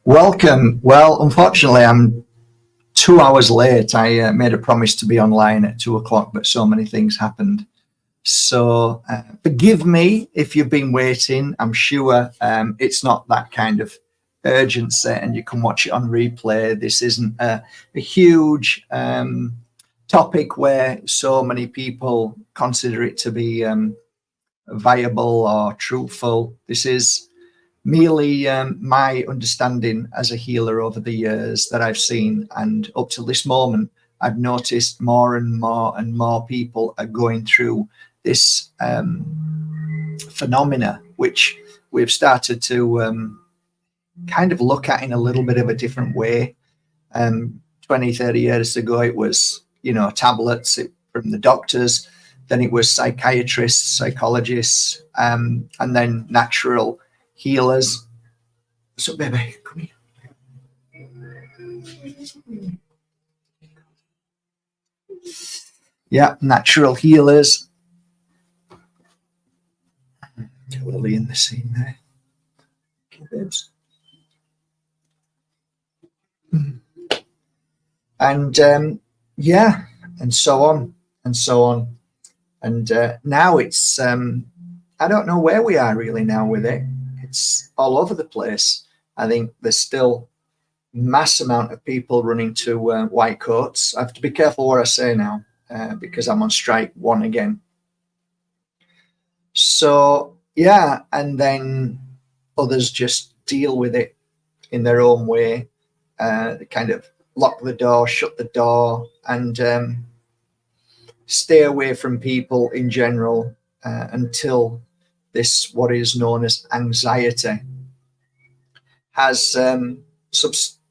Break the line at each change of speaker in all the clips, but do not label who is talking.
Welcome. Well, unfortunately, I'm 2 hours late. I made a promise to be online at 2 o'clock, but so many things happened. So forgive me if you've been waiting. I'm sure it's not that kind of urgency and you can watch it on replay. This isn't a huge topic where so many people consider it to be viable or truthful. This is merely my understanding as a healer over the years that I've seen, and up to this moment I've noticed more and more and more people are going through this phenomena which we've started to kind of look at in a little bit of a different way. 20-30 years ago it was tablets from the doctors, then it was psychiatrists, psychologists, and then natural healers. So baby, come here. Yeah, natural healers. Get Lily in the scene there. Okay, babes. And yeah, and so on and so on. And now it's I don't know where we are really now with it. It's all over the place. I think there's still mass amount of people running to white coats. I have to be careful what I say now because I'm on strike one again. So yeah, and then others just deal with it in their own way. They kind of lock the door, shut the door, and stay away from people in general until this, what is known as anxiety, has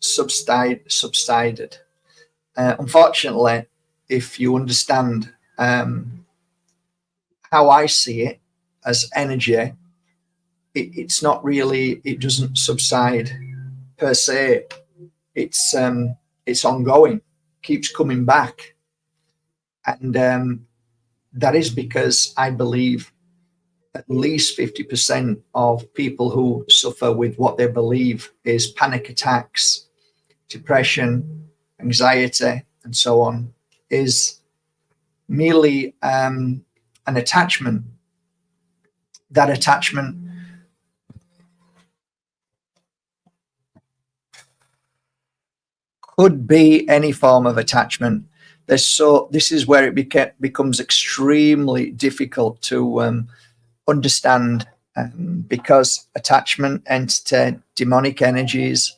subsided. Unfortunately, if you understand how I see it as energy, it's not really, it doesn't subside per se. It's ongoing, keeps coming back. And that is because I believe at least 50% of people who suffer with what they believe is panic attacks, depression, anxiety, and so on, is merely an attachment. That attachment could be any form of attachment. This is where it becomes extremely difficult to understand, because attachment, entity, demonic energies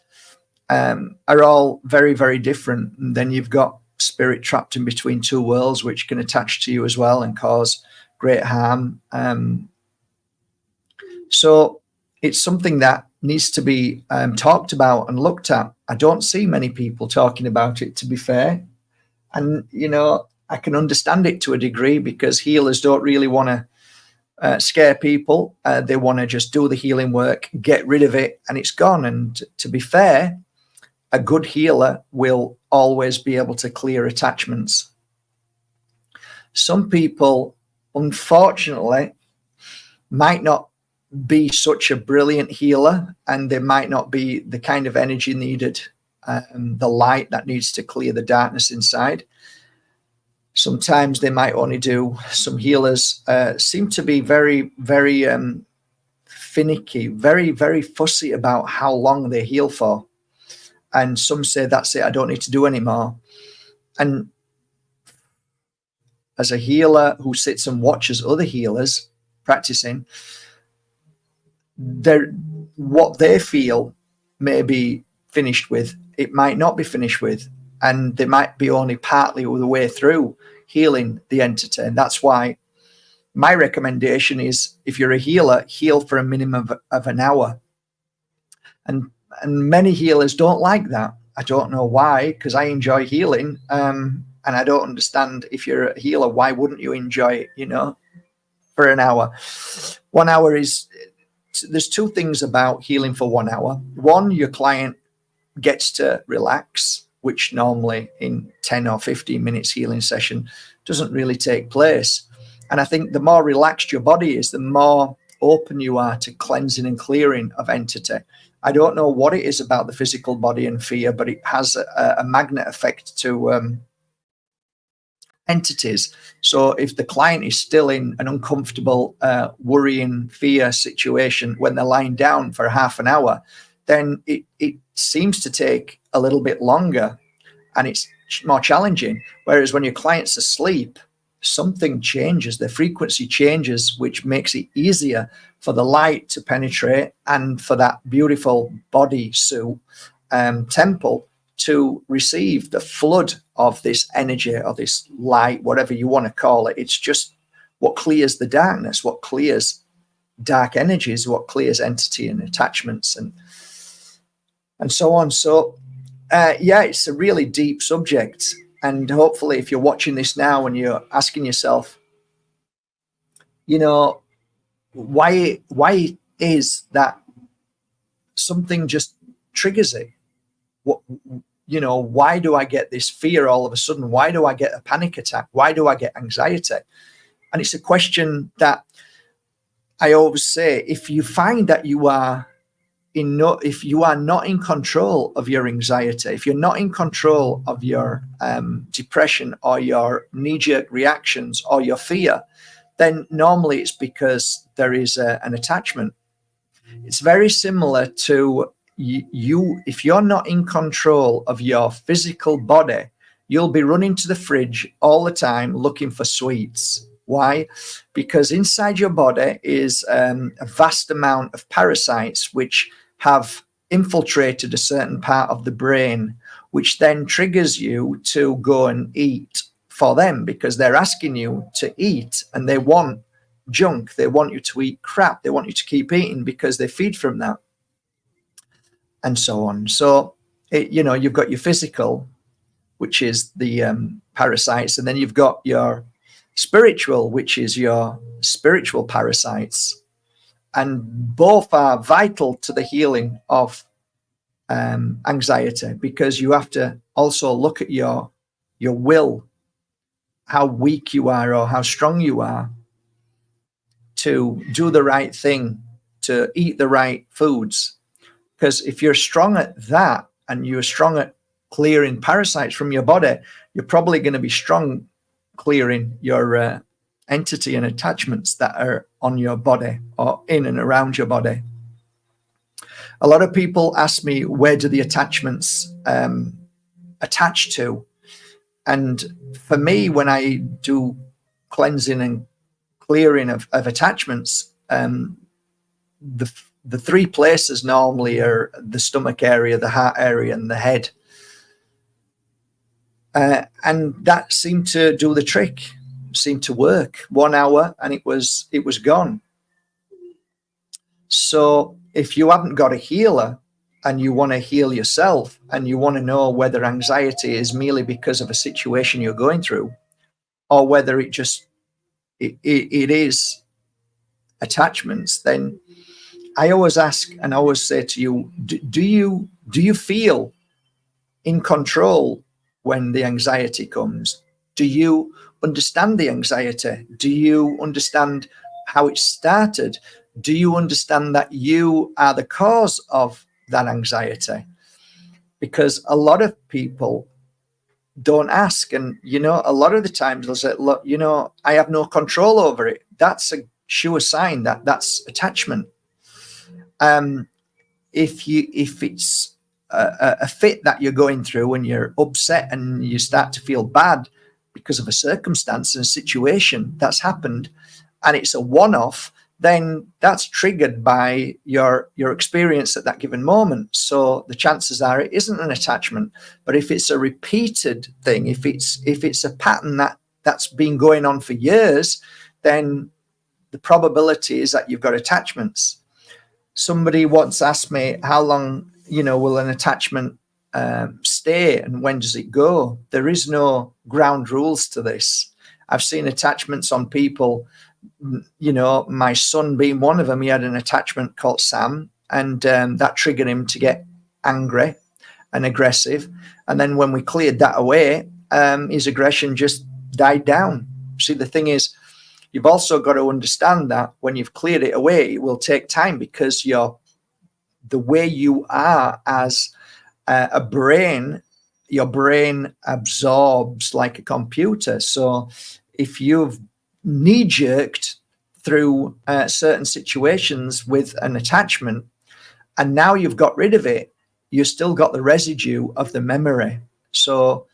are all very, very different. And then you've got spirit trapped in between two worlds, which can attach to you as well and cause great harm. So it's something that needs to be talked about and looked at. I don't see many people talking about it, to be fair. And, I can understand it to a degree because healers don't really want to scare people. They want to just do the healing work, get rid of it, and it's gone. And to be fair, a good healer will always be able to clear attachments. Some people, unfortunately, might not be such a brilliant healer, and there might not be the kind of energy needed, the light that needs to clear the darkness inside. Sometimes they might only do, some healers seem to be very, very finicky, very, very fussy about how long they heal for. And some say, that's it, I don't need to do anymore. And as a healer who sits and watches other healers practicing, what they feel may be finished with, it might not be finished with, and they might be only partly the way through healing the entity. And that's why my recommendation is, if you're a healer, heal for a minimum of an hour. And many healers don't like that. I don't know why, because I enjoy healing, and I don't understand, if you're a healer, why wouldn't you enjoy it, for an hour? 1 hour is, there's two things about healing for 1 hour. One, your client gets to relax, which normally in 10 or 15 minutes healing session doesn't really take place. And I think the more relaxed your body is, the more open you are to cleansing and clearing of entity. I don't know what it is about the physical body and fear, but it has a magnet effect to entities. So if the client is still in an uncomfortable, worrying, fear situation when they're lying down for half an hour, then it seems to take a little bit longer and it's more challenging. Whereas when your client's asleep, something changes, the frequency changes, which makes it easier for the light to penetrate and for that beautiful body suit temple to receive the flood of this energy or this light, whatever you want to call it. It's just what clears the darkness, what clears dark energies, what clears entity and attachments and so on. So yeah, it's a really deep subject. And hopefully if you're watching this now and you're asking yourself, you know, why is that something just triggers it? What, you know, why do I get this fear all of a sudden? Why do I get a panic attack? Why do I get anxiety? And it's a question that I always say, if you find that you are if you are not in control of your anxiety, if you're not in control of your depression or your knee-jerk reactions or your fear, then normally it's because there is an attachment. It's very similar to you. If you're not in control of your physical body, you'll be running to the fridge all the time looking for sweets. Why? Because inside your body is a vast amount of parasites which have infiltrated a certain part of the brain, which then triggers you to go and eat for them, because they're asking you to eat and they want junk. They want you to eat crap. They want you to keep eating because they feed from that, and so on. So, you know, you've got your physical, which is the parasites, and then you've got your spiritual, which is your spiritual parasites. And both are vital to the healing of anxiety, because you have to also look at your will, how weak you are or how strong you are to do the right thing, to eat the right foods. Because if you're strong at that and you're strong at clearing parasites from your body, you're probably going to be strong clearing your entity and attachments that are on your body or in and around your body. A lot of people ask me, where do the attachments attach to? And for me, when I do cleansing and clearing of attachments, the three places normally are the stomach area, the heart area, and the head. And that seemed to do the trick, seemed to work. 1 hour and it was gone. So if you haven't got a healer and you want to heal yourself and you want to know whether anxiety is merely because of a situation you're going through, or whether it is attachments, then I always ask and I always say to you, do you feel in control when the anxiety comes? Do you understand the anxiety? Do you understand how it started? Do you understand that you are the cause of that anxiety? Because a lot of people don't ask. And, you know, a lot of the times they'll say, look, you know, I have no control over it. That's a sure sign that that's attachment. If it's a fit that you're going through and you're upset and you start to feel bad because of a circumstance and a situation that's happened, and it's a one-off, then that's triggered by your experience at that given moment. So the chances are it isn't an attachment. But if it's a repeated thing, if it's a pattern that's been going on for years, then the probability is that you've got attachments. Somebody once asked me, how long, you know, will an attachment stay and when does it go? There is no ground rules to this. I've seen attachments on people, you know, my son being one of them. He had an attachment called Sam, and that triggered him to get angry and aggressive. And then when we cleared that away, his aggression just died down. See, the thing is, you've also got to understand that when you've cleared it away, it will take time, because the way you are as a brain, your brain absorbs like a computer. So if you've knee-jerked through certain situations with an attachment, and now you've got rid of it, you've still got the residue of the memory. So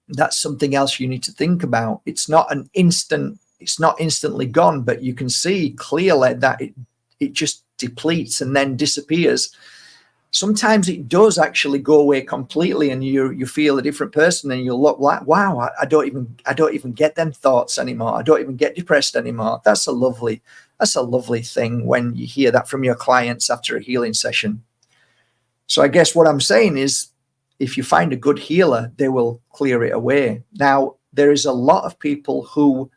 that's something else you need to think about. It's not instantly gone, but you can see clearly that it just depletes and then disappears. Sometimes it does actually go away completely, and you feel a different person, and you'll look like, wow, I don't even get them thoughts anymore. I don't even get depressed anymore. That's a lovely thing when you hear that from your clients after a healing session. So I guess what I'm saying is, if you find a good healer, they will clear it away. Now, there is a lot of people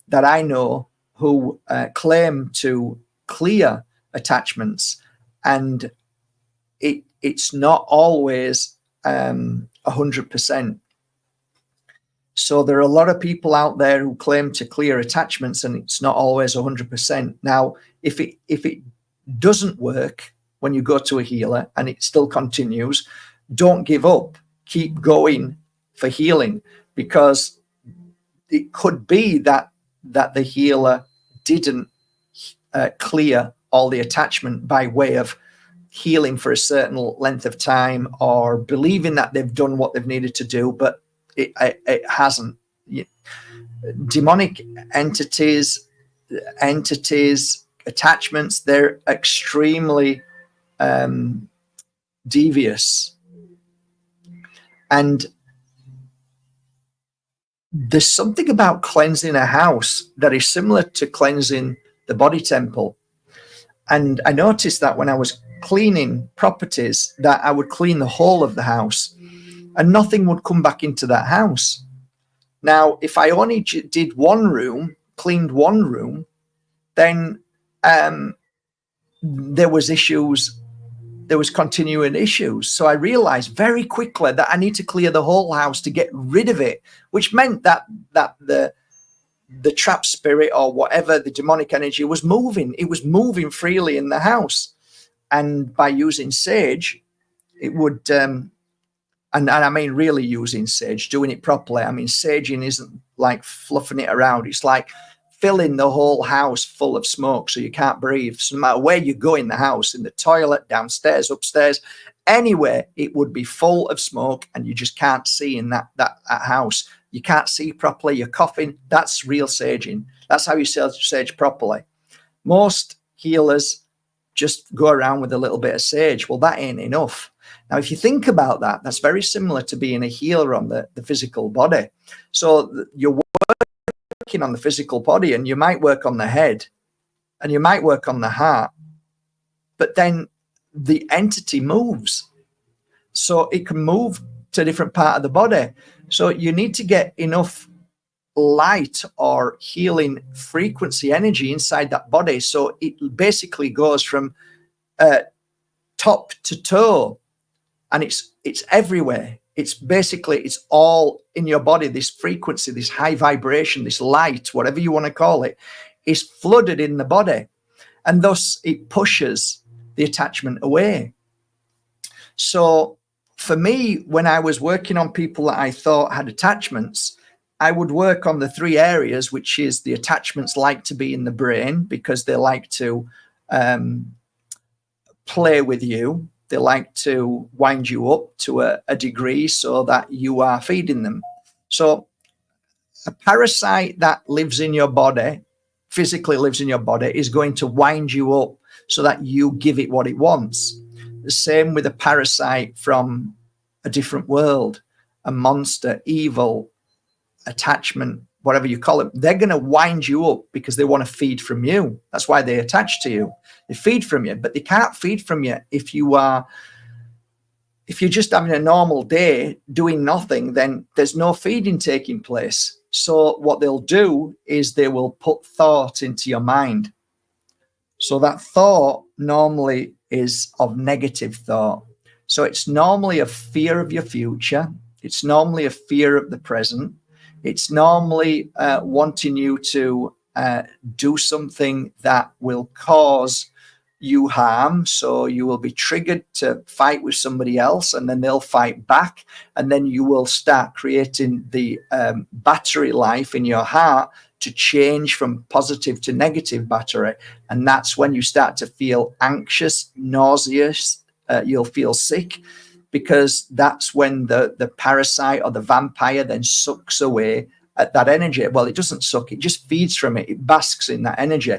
that I know who claim to clear attachments, and it's not always 100%. So there are a lot of people out there who claim to clear attachments, and it's not always 100%. Now, if it doesn't work when you go to a healer and it still continues, don't give up. Keep going for healing, because it could be that the healer didn't clear all the attachment by way of healing for a certain length of time, or believing that they've done what they've needed to do, but it hasn't. Demonic entities, attachments, they're extremely devious. And there's something about cleansing a house that is similar to cleansing the body temple. And I noticed that when I was cleaning properties, that I would clean the whole of the house and nothing would come back into that house. Now, if I only did one room, cleaned one room, then there was issues. There was continuing issues. So I realized very quickly that I need to clear the whole house to get rid of it, which meant that the trap spirit or whatever, the demonic energy, was moving. It was moving freely in the house. And by using sage, it would, and I mean really using sage, doing it properly. I mean, saging isn't like fluffing it around. It's like filling the whole house full of smoke so you can't breathe. So no matter where you go in the house, in the toilet, downstairs, upstairs, anywhere, it would be full of smoke and you just can't see in that house. You can't see properly, you're coughing. That's real saging. That's how you sage properly. Most healers just go around with a little bit of sage. Well, that ain't enough. Now, if you think about that, that's very similar to being a healer on the physical body. So you're working on the physical body, and you might work on the head and you might work on the heart, but then the entity moves. So it can move to a different part of the body. So you need to get enough light or healing frequency energy inside that body. So it basically goes from top to toe, and it's everywhere. It's all in your body. This frequency, this high vibration, this light, whatever you want to call it, is flooded in the body, and thus it pushes the attachment away. So for me, when I was working on people that I thought had attachments, I would work on the 3 areas, which is the attachments like to be in the brain because they like to play with you. They like to wind you up to a degree so that you are feeding them. So a parasite that lives in your body, physically lives in your body, is going to wind you up so that you give it what it wants. The same with a parasite from a different world, a monster, evil, attachment, whatever you call it. They're going to wind you up because they want to feed from you. That's why they attach to you. They feed from you, but they can't feed from you if you're just having a normal day doing nothing. Then there's no feeding taking place. So what they'll do is they will put thought into your mind. So that thought normally is of negative thought. So it's normally a fear of your future. It's normally a fear of the present. It's normally wanting you to do something that will cause you harm. So you will be triggered to fight with somebody else, and then they'll fight back, and then you will start creating the battery life in your heart to change from positive to negative battery. And that's when you start to feel anxious, nauseous, you'll feel sick, because that's when the parasite or the vampire then sucks away at that energy. Well, it doesn't suck, it just feeds from it. It basks in that energy.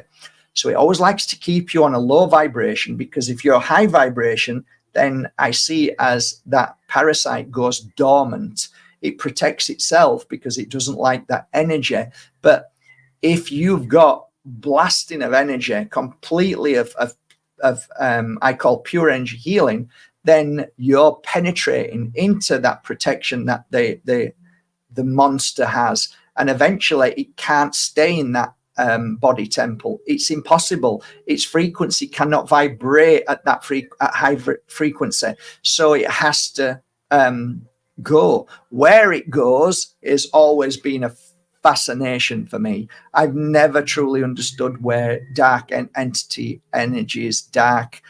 So it always likes to keep you on a low vibration, because if you're high vibration, then I see as that parasite goes dormant. It protects itself because it doesn't like that energy. But if you've got blasting of energy, completely of I call pure energy healing, then you're penetrating into that protection that the monster has, and eventually it can't stay in that body temple. It's impossible. Its frequency cannot vibrate at that high frequency, so it has to go. Where it goes has always been a fascination for me. I've never truly understood where dark entity energies, dark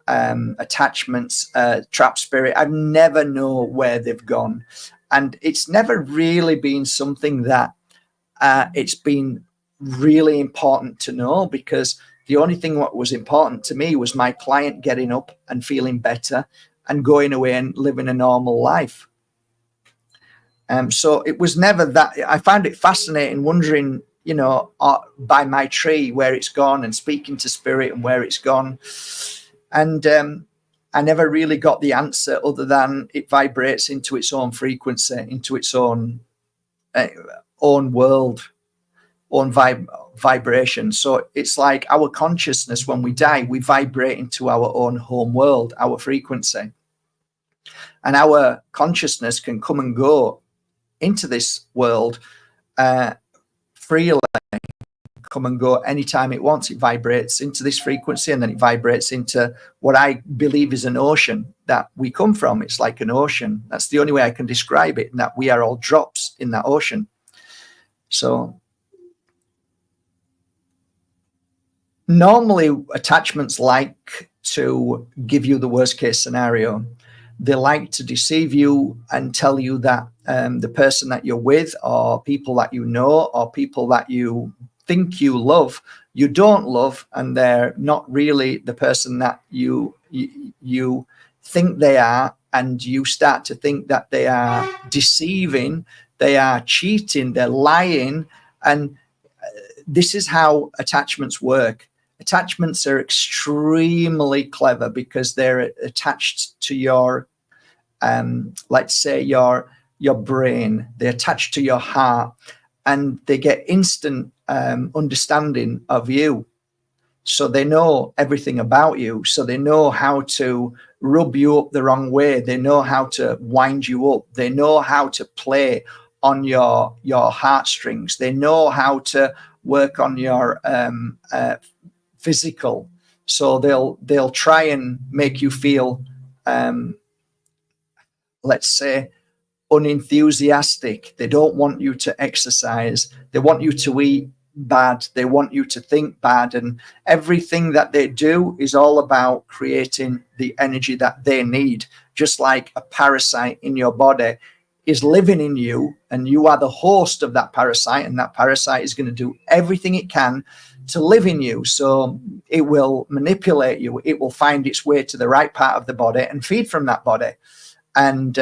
attachments, trap spirit, I've never know where they've gone. And it's never really been something that it's been really important to know, because the only thing what was important to me was my client getting up and feeling better and going away and living a normal life. So it was never that. I found it fascinating, wondering, by my tree where it's gone, and speaking to spirit and where it's gone. And I never really got the answer, other than it vibrates into its own frequency, into its own world, own vibration. So it's like our consciousness, when we die, we vibrate into our own home world, our frequency. And our consciousness can come and go into this world freely, come and go anytime it wants. It vibrates into this frequency, and then it vibrates into what I believe is an ocean that we come from. It's like an ocean. That's the only way I can describe it, and that we are all drops in that ocean. So normally attachments like to give you the worst case scenario. They like to deceive you and tell you that the person that you're with, or people that you know, or people that you think you love, you don't love, and they're not really the person that you think they are, and you start to think that they are deceiving, they are cheating, they're lying. And this is how attachments work. Attachments are extremely clever, because they're attached to your let's say your brain. They're attached to your heart, and they get instant understanding of you. So they know everything about you. So they know how to rub you up the wrong way. They know how to wind you up. They know how to play on your heartstrings. They know how to work on your physical. So they'll try and make you feel let's say unenthusiastic. They don't want you to exercise. They want you to eat bad. They want you to think bad. And everything that they do is all about creating the energy that they need. Just like a parasite in your body is living in you, and you are the host of that parasite, and that parasite is going to do everything it can to live in you. So it will manipulate you. It will find its way to the right part of the body and feed from that body. And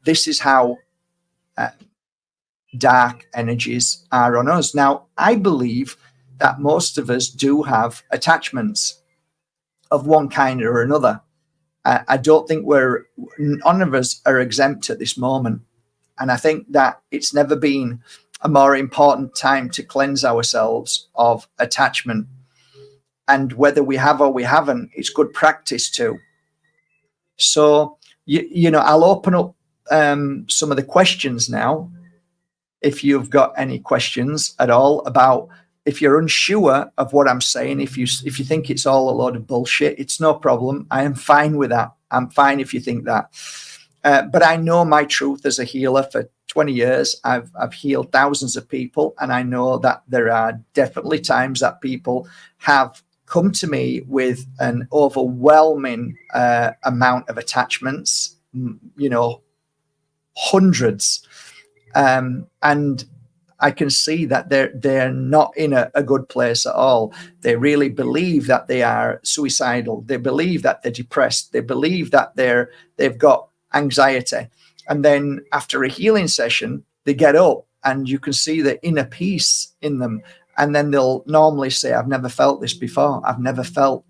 this is how dark energies are on us. Now, I believe that most of us do have attachments of one kind or another. I don't think none of us are exempt at this moment. And I think that it's never been a more important time to cleanse ourselves of attachment. And whether we have or we haven't, it's good practice too. So, I'll open up some of the questions now. If you've got any questions at all about, if you're unsure of what I'm saying, if you think it's all a load of bullshit, it's no problem. I am fine with that. I'm fine if you think that. But I know my truth as a healer for 20 years, I've healed thousands of people, and I know that there are definitely times that people have come to me with an overwhelming amount of attachments, hundreds, and I can see that they're not in a good place at all. They really believe that they are suicidal. They believe that they're depressed. They believe that they've got anxiety. And then after a healing session, they get up and you can see the inner peace in them. And then they'll normally say, I've never felt this before. I've never felt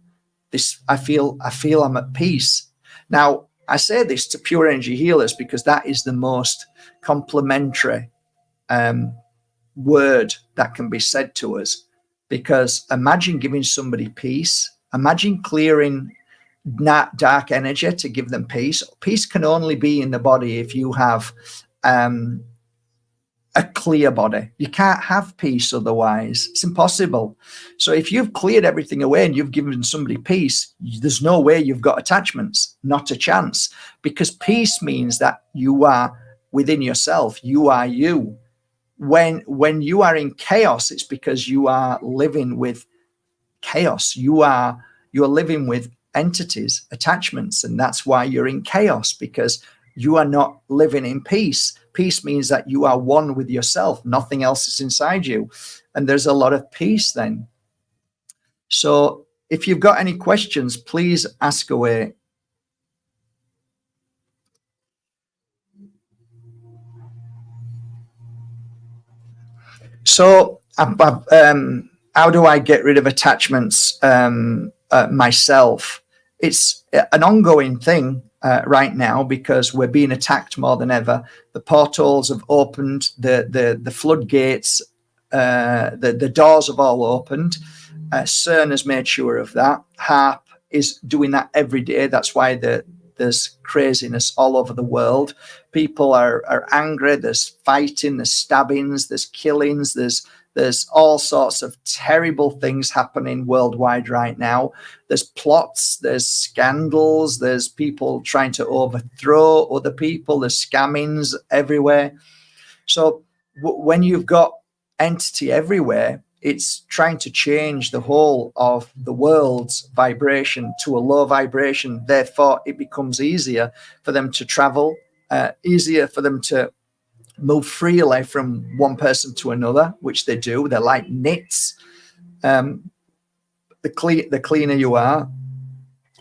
this. I feel I'm at peace. Now, I say this to pure energy healers because that is the most complimentary word that can be said to us. Because imagine giving somebody peace. Imagine clearing dark energy to give them peace. Peace can only be in the body if you have a clear body. You can't have peace otherwise. It's impossible. So if you've cleared everything away and you've given somebody peace, there's no way you've got attachments. Not a chance. Because peace means that you are within yourself. You are you. When you are in chaos, it's because you are living with chaos. You're living with entities, attachments, and that's why you're in chaos, because you are not living in peace. Peace means that you are one with yourself. Nothing else is inside you. And there's a lot of peace then. So if you've got any questions, please ask away. So how do I get rid of attachments myself? It's an ongoing thing right now because we're being attacked more than ever. The portals have opened, the floodgates, the doors have all opened. CERN has made sure of that. HARP is doing that every day. That's why there's craziness all over the world. People are angry. There's fighting, there's stabbings, there's killings, there's all sorts of terrible things happening worldwide right now. There's plots, there's scandals, there's people trying to overthrow other people, there's scammings everywhere. So when you've got entity everywhere, it's trying to change the whole of the world's vibration to a low vibration. Therefore, it becomes easier for them to travel, easier for them to move freely from one person to another, which they do. They're like nits. The cleaner you are,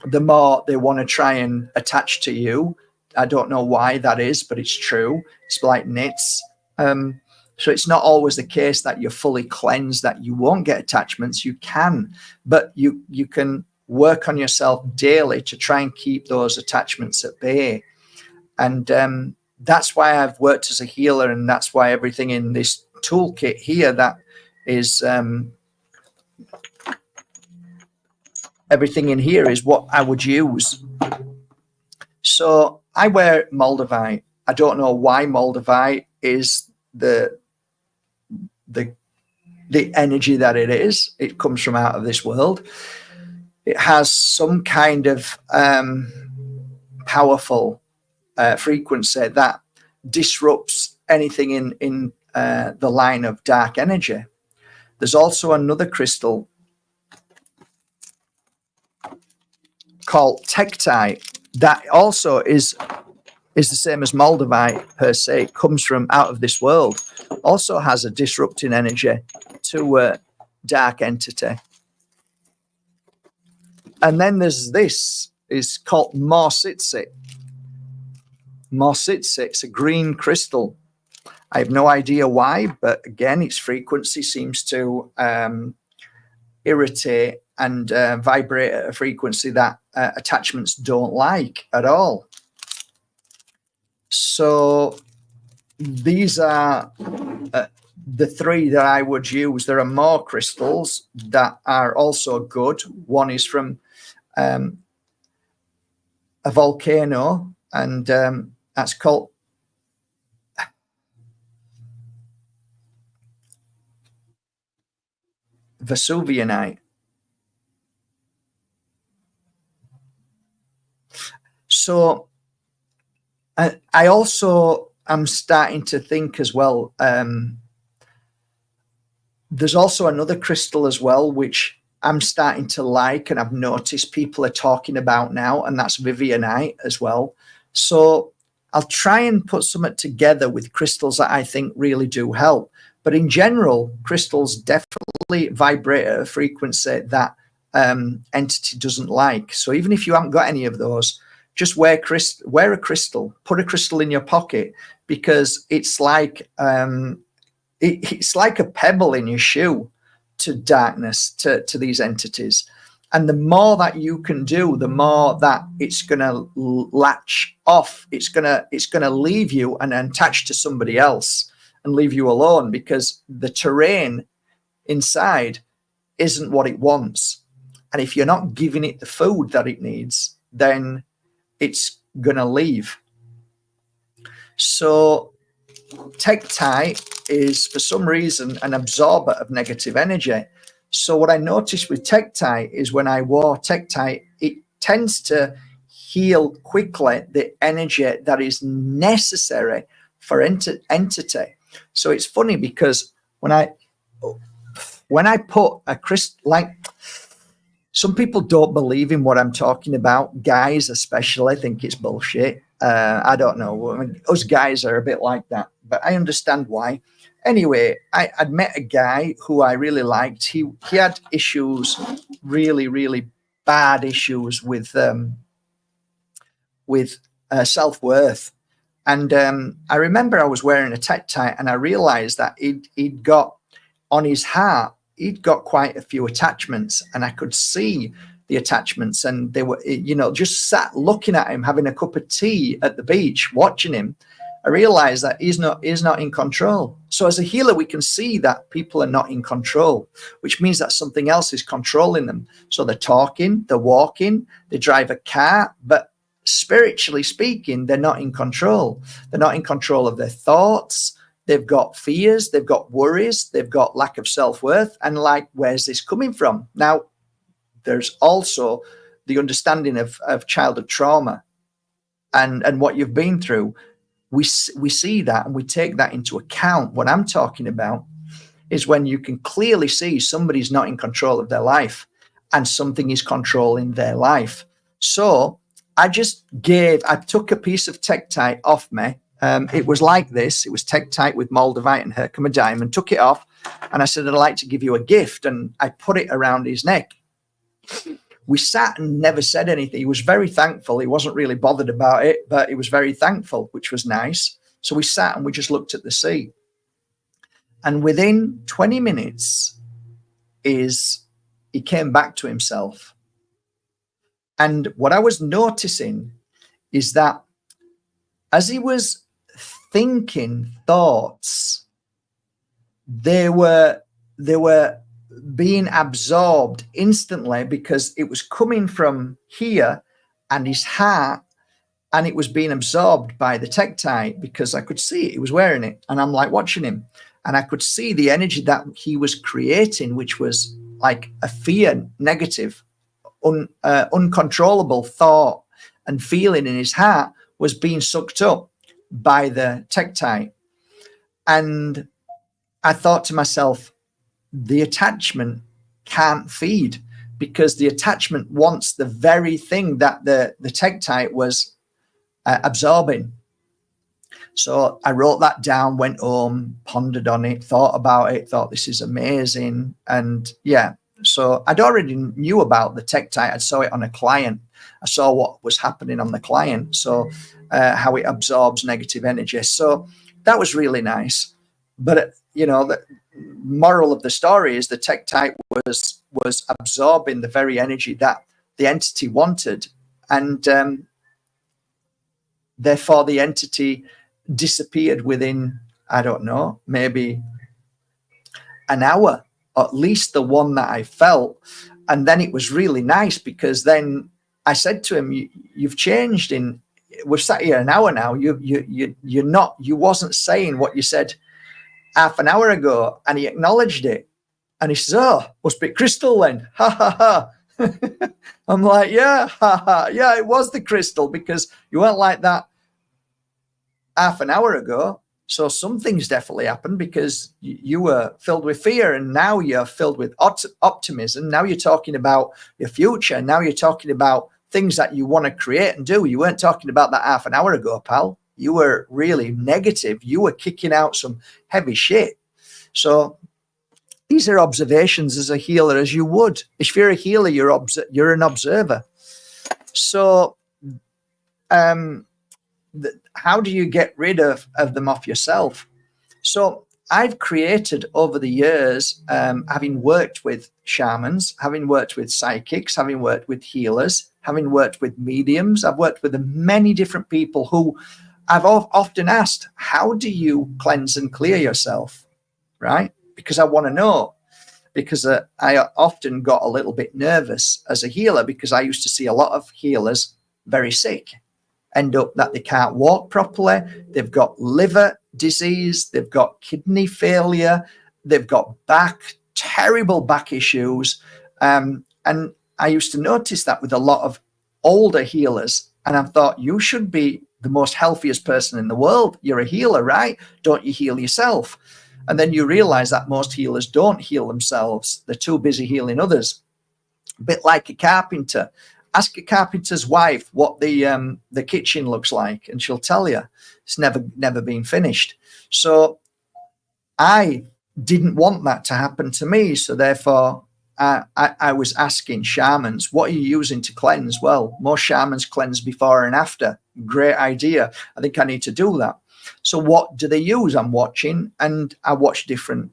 the more they want to try and attach to you. I don't know why that is, but it's true. It's like nits. So it's not always the case that you're fully cleansed, that you won't get attachments. You can, but you can work on yourself daily to try and keep those attachments at bay. And that's why I've worked as a healer, and that's why everything in this toolkit here, that is everything in here is what I would use. So I wear Moldavite. I don't know why Moldavite is the energy that it is. It comes from out of this world. It has some kind of powerful frequency that disrupts anything in the line of dark energy. There's also another crystal called Tektite that also is the same as Moldavite per se. It comes from out of this world. Also has a disrupting energy to a dark entity. And then there's this, is called Morsitsit. Morsitsit, it's a green crystal. I have no idea why, but again, its frequency seems to irritate and vibrate at a frequency that attachments don't like at all. So these are the three that I would use. There are more crystals that are also good. One is from a volcano, and that's called Vesuvianite. So I also I'm starting to think as well, there's also another crystal as well, which I'm starting to like, and I've noticed people are talking about now, and that's Vivianite as well. So I'll try and put something together with crystals that I think really do help. But in general, crystals definitely vibrate at a frequency that entity doesn't like. So even if you haven't got any of those, just wear a crystal, put a crystal in your pocket, because it's like it's like a pebble in your shoe to darkness, to these entities. And the more that you can do, the more that it's going to latch off. It's going to leave you and attach to somebody else and leave you alone, because the terrain inside isn't what it wants. And if you're not giving it the food that it needs, then it's going to leave. So Teti is, for some reason, an absorber of negative energy. So what I noticed with Teti is when I wore Teti, it tends to heal quickly the energy that is necessary for entity. So it's funny, because when I put a crystal, like, some people don't believe in what I'm talking about. Guys especially think it's bullshit. I don't know. I mean, us guys are a bit like that, but I understand why. Anyway, I'd met a guy who I really liked. He had issues, really, really bad issues with self-worth. And I remember I was wearing a Teti, and I realized that he'd got on his heart, he'd got quite a few attachments, and I could see the attachments, and they were, just sat looking at him, having a cup of tea at the beach, watching him. I realized that he's not in control. So as a healer, we can see that people are not in control, which means that something else is controlling them. So they're talking, they're walking, they drive a car, but spiritually speaking, they're not in control. They're not in control of their thoughts. They've got fears, they've got worries, they've got lack of self-worth. And like, where's this coming from? Now, there's also the understanding of childhood trauma and what you've been through. We see that, and we take that into account. What I'm talking about is when you can clearly see somebody's not in control of their life and something is controlling their life. So I took a piece of Teti off me. It was like this. It was Teti with Moldavite and Herkimer diamond. Took it off, and I said, I'd like to give you a gift. And I put it around his neck. We sat and never said anything. He was very thankful. He wasn't really bothered about it, but he was very thankful, which was nice. So we sat and we just looked at the sea. And within 20 minutes he came back to himself. And what I was noticing is that as he was thinking thoughts, they were being absorbed instantly, because it was coming from here and his heart, and it was being absorbed by the Teti, because I could see it. He was wearing it, and I'm like watching him, and I could see the energy that he was creating, which was like a fear, negative, uncontrollable thought and feeling in his heart, was being sucked up by the Teti. And I thought to myself, the attachment can't feed, because the attachment wants the very thing that the Teti was absorbing. So I wrote that down, went home, pondered on it, thought about it, thought this is amazing. And yeah, so I'd already knew about the Teti. I saw it on a client. I saw what was happening on the client. So how it absorbs negative energy. So that was really nice. But, the moral of the story is the Teti was absorbing the very energy that the entity wanted. And therefore the entity disappeared within, I don't know, maybe an hour, or at least the one that I felt. And then it was really nice, because then I said to him, you've changed we've sat here an hour now. You wasn't saying what you said half an hour ago. And he acknowledged it. And he says, oh, must be crystal then. Ha ha ha. I'm like, yeah, ha ha. Yeah, it was the crystal, because you weren't like that half an hour ago. So something's definitely happened, because you were filled with fear, and now you're filled with optimism. Now you're talking about your future. Now you're talking about things that you want to create and do. You weren't talking about that half an hour ago, pal. You were really negative. You were kicking out some heavy shit. So these are observations as a healer, as you would. If you're a healer, you're an observer. So how do you get rid of them off yourself? So I've created over the years, having worked with shamans, having worked with psychics, having worked with healers, having worked with mediums. I've worked with many different people who I've often asked, how do you cleanse and clear yourself? Right? Because I want to know. Because I often got a little bit nervous as a healer, because I used to see a lot of healers very sick, end up that they can't walk properly. They've got liver disease. They've got kidney failure. They've got terrible back issues. And I used to notice that with a lot of older healers. And I thought, you should be the most healthiest person in the world. You're a healer, right? Don't you heal yourself? And then you realize that most healers don't heal themselves. They're too busy healing others. A bit like a carpenter. Ask a carpenter's wife what the kitchen looks like, and she'll tell you it's never been finished. So I didn't want that to happen to me. So therefore, I was asking shamans, what are you using to cleanse? Well, most shamans cleanse before and after. Great idea. I think I need to do that. So what do they use? I'm watching, and I watch different,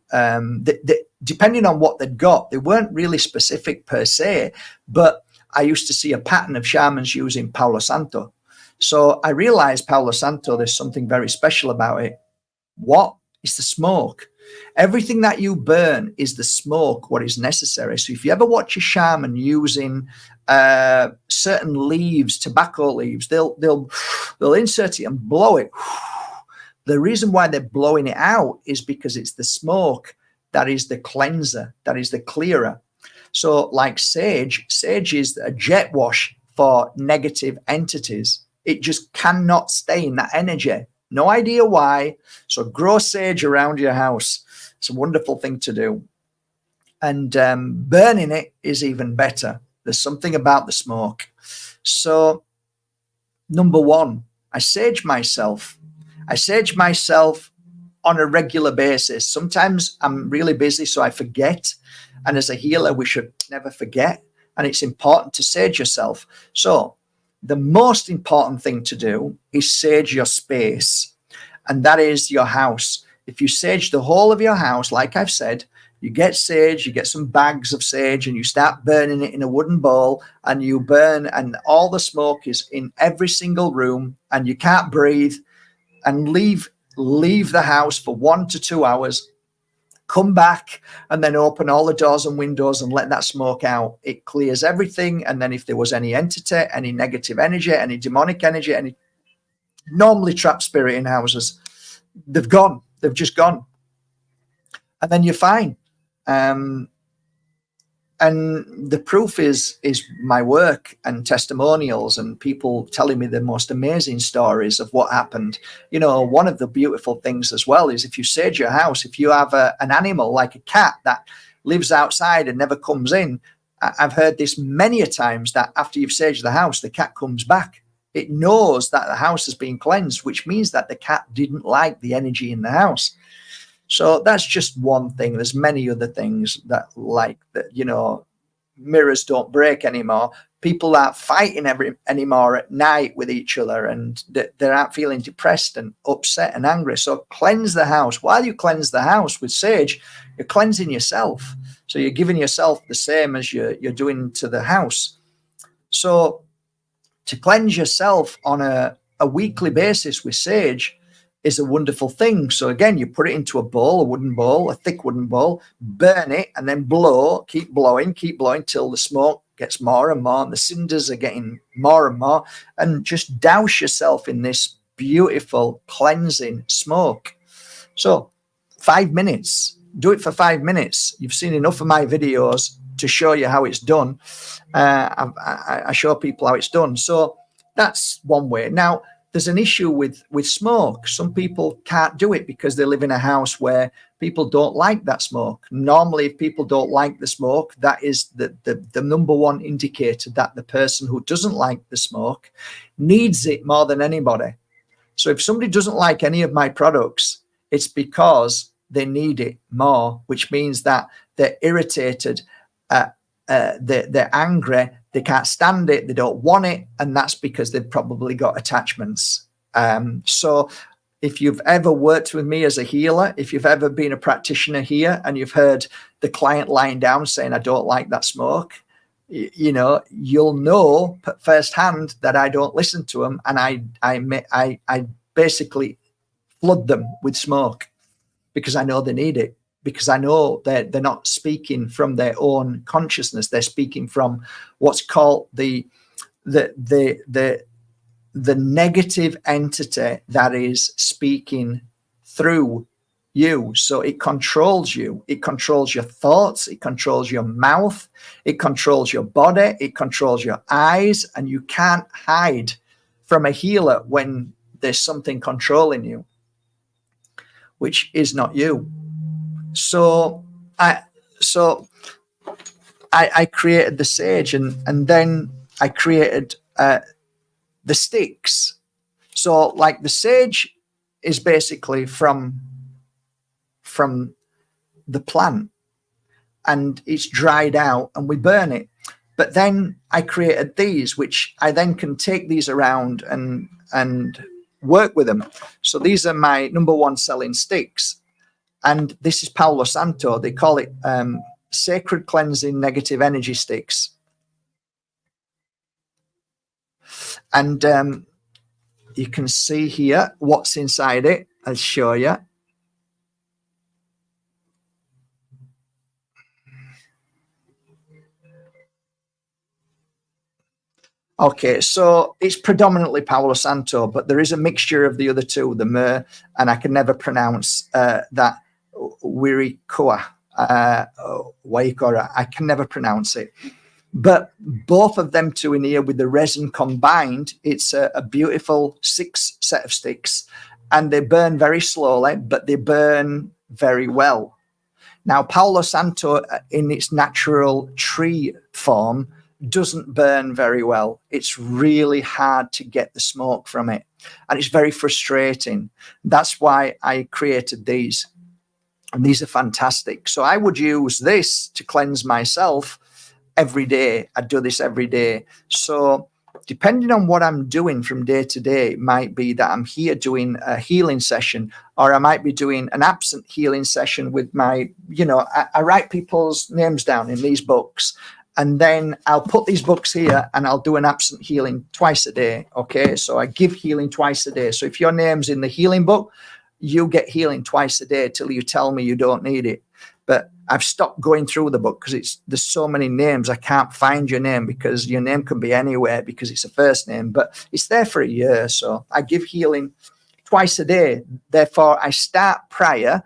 depending on what they'd got. They weren't really specific per se, but I used to see a pattern of shamans using Palo Santo. So I realized Palo Santo, there's something very special about it. What is the smoke? Everything that you burn is the smoke, what is necessary. So if you ever watch a shaman using certain leaves, tobacco leaves, they'll insert it and blow it. The reason why they're blowing it out is because it's the smoke that is the cleanser, that is the clearer. So like sage is a jet wash for negative entities. It just cannot stay in that energy. No idea why. So grow sage around your house. It's a wonderful thing to do. And burning it is even better. There's something about the smoke. So number one, I sage myself. I sage myself on a regular basis. Sometimes I'm really busy, so I forget. And as a healer, we should never forget. And it's important to sage yourself. So the most important thing to do is sage your space. And that is your house. If you sage the whole of your house, like I've said, you get sage, you get some bags of sage, and you start burning it in a wooden bowl, and you burn, and all the smoke is in every single room, and you can't breathe, and leave the house for 1 to 2 hours, come back, and then open all the doors and windows and let that smoke out. It clears everything. And then if there was any entity, any negative energy, any demonic energy, any normally trapped spirit in houses, they've gone. They've just gone. And then you're fine. And the proof is my work and testimonials and people telling me the most amazing stories of what happened. You know, one of the beautiful things as well is if you sage your house, if you have an animal like a cat that lives outside and never comes in, I've heard this many a times that after you've saged the house, the cat comes back. It knows that the house has been cleansed, which means that the cat didn't like the energy in the house. So that's just one thing. There's many other things that, like that, you know, mirrors don't break anymore. People aren't fighting anymore at night with each other, and they aren't feeling depressed and upset and angry. So cleanse the house. While you cleanse the house with sage, you're cleansing yourself. So you're giving yourself the same as you're doing to the house. So to cleanse yourself on a weekly basis with sage is a wonderful thing. So again, you put it into a bowl, a wooden bowl, a thick wooden bowl, burn it, and then blow, keep blowing till the smoke gets more and more, and the cinders are getting more and more, and just douse yourself in this beautiful cleansing smoke. So 5 minutes, do it for 5 minutes. You've seen enough of my videos to show you how it's done. I show people how it's done. So that's one way. Now, there's an issue with smoke. Some people can't do it because they live in a house where people don't like that smoke. Normally, if people don't like the smoke, that is the number one indicator that the person who doesn't like the smoke needs it more than anybody. So if somebody doesn't like any of my products, it's because they need it more, which means that they're irritated, they're angry, they can't stand it, they don't want it, and that's because they've probably got attachments. So if you've ever worked with me as a healer, if you've ever been a practitioner here and you've heard the client lying down saying, I don't like that smoke, you'll know firsthand that I don't listen to them, and I basically flood them with smoke because I know they need it, because I know that they're not speaking from their own consciousness. They're speaking from what's called the negative entity that is speaking through you. So it controls you. It controls your thoughts. It controls your mouth. It controls your body. It controls your eyes. And you can't hide from a healer when there's something controlling you, which is not you. So I created the sage, and then I created the sticks. So like the sage is basically from the plant, and it's dried out and we burn it. But then I created these, which I then can take these around and work with them. So these are my number one selling sticks. And this is Palo Santo. They call it sacred cleansing negative energy sticks. And you can see here what's inside it. I'll show you. Okay, so it's predominantly Palo Santo, but there is a mixture of the other two, the myrrh, and I can never pronounce that Waikora. I can never pronounce it. But both of them two in here with the resin combined, it's a beautiful 6 set of sticks, and they burn very slowly, but they burn very well. Now, Palo Santo in its natural tree form doesn't burn very well. It's really hard to get the smoke from it, and it's very frustrating. That's why I created these, and these are fantastic. So I would use this to cleanse myself every day. I do this every day. So depending on what I'm doing from day to day, it might be that I'm here doing a healing session, or I might be doing an absent healing session with my, I write people's names down in these books. And then I'll put these books here and I'll do an absent healing twice a day. Okay. So I give healing twice a day. So if your name's in the healing book, you get healing twice a day till you tell me you don't need it. But I've stopped going through the book because there's so many names. I can't find your name because your name can be anywhere because it's a first name, but it's there for a year. So I give healing twice a day. Therefore, I start prior.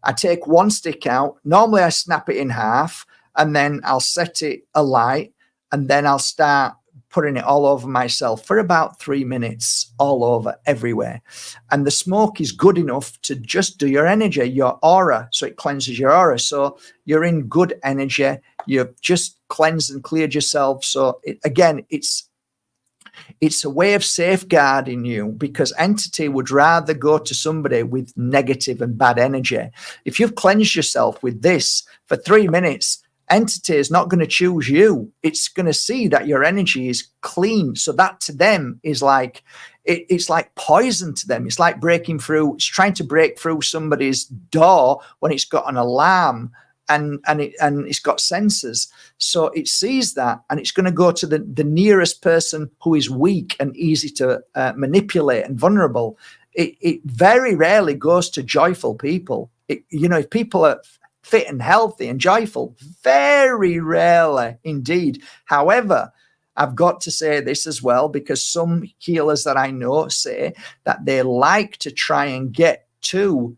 I take one stick out. Normally I snap it in half, and then I'll set it alight, and then I'll start putting it all over myself for about 3 minutes, all over, everywhere. And the smoke is good enough to just do your energy, your aura. So it cleanses your aura. So you're in good energy. You've just cleansed and cleared yourself. So it's a way of safeguarding you, because entity would rather go to somebody with negative and bad energy. If you've cleansed yourself with this for 3 minutes, entity is not going to choose you. It's going to see that your energy is clean. So that to them is like, it's like poison to them. It's like breaking through, it's trying to break through somebody's door when it's got an alarm and it's got sensors. So it sees that, and it's going to go to the nearest person who is weak and easy to manipulate and vulnerable. It very rarely goes to joyful people. If people are fit and healthy and joyful, very rarely indeed. However, I've got to say this as well, because some healers that I know say that they like to try and get to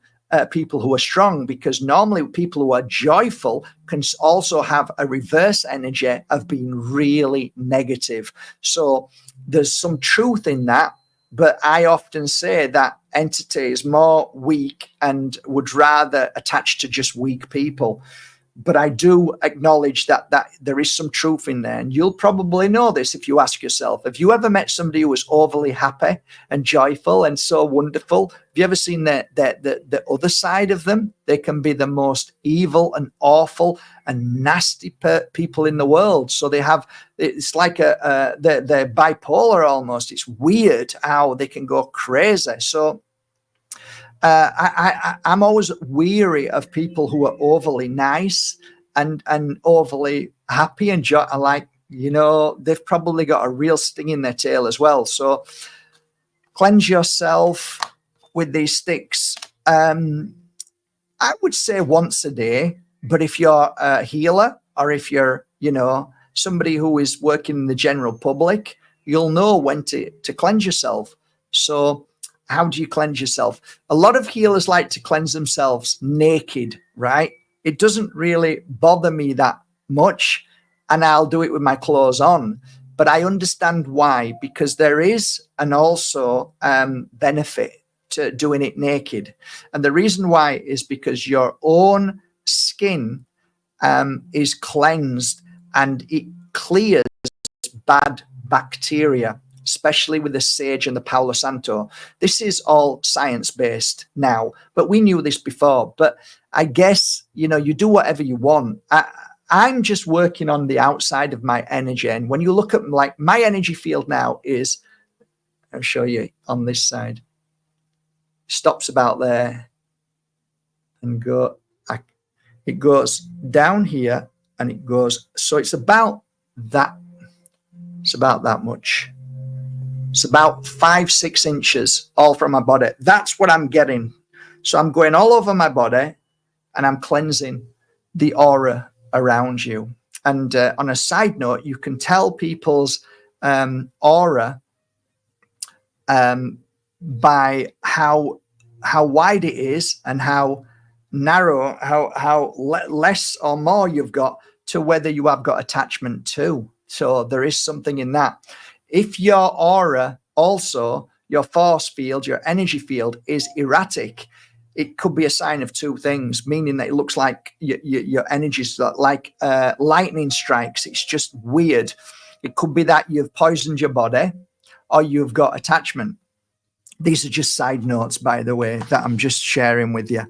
people who are strong, because normally people who are joyful can also have a reverse energy of being really negative. So there's some truth in that. But I often say that entity is more weak and would rather attach to just weak people. But I do acknowledge that there is some truth in there. And you'll probably know this if you ask yourself, have you ever met somebody who was overly happy and joyful and so wonderful? Have you ever seen the other side of them? They can be the most evil and awful and nasty people in the world. So it's like they're bipolar almost. It's weird how they can go crazy. So I'm always weary of people who are overly nice and overly happy and like, they've probably got a real sting in their tail as well. So cleanse yourself with these sticks. I would say once a day, but if you're a healer or if you're, somebody who is working in the general public, you'll know when to cleanse yourself. So how do you cleanse yourself? A lot of healers like to cleanse themselves naked, right? It doesn't really bother me that much, and I'll do it with my clothes on. But I understand why, because there is an also benefit to doing it naked. And the reason why is because your own skin is cleansed and it clears bad bacteria, especially with the sage and the Palo Santo. This is all science-based now, but we knew this before. But I guess, you do whatever you want. I'm just working on the outside of my energy. And when you look at like my energy field now is, I'll show you on this side, stops about there and it goes down here and it goes, so it's about that much. It's about 5-6 inches all from my body. That's what I'm getting. So I'm going all over my body and I'm cleansing the aura around you. And on a side note, you can tell people's aura by how wide it is and how narrow, how less or more you've got to whether you have got attachment to. So there is something in that. If your aura also, your force field, your energy field is erratic, it could be a sign of two things, meaning that it looks like your energy is like lightning strikes. It's just weird. It could be that you've poisoned your body or you've got attachment. These are just side notes, by the way, that I'm just sharing with you.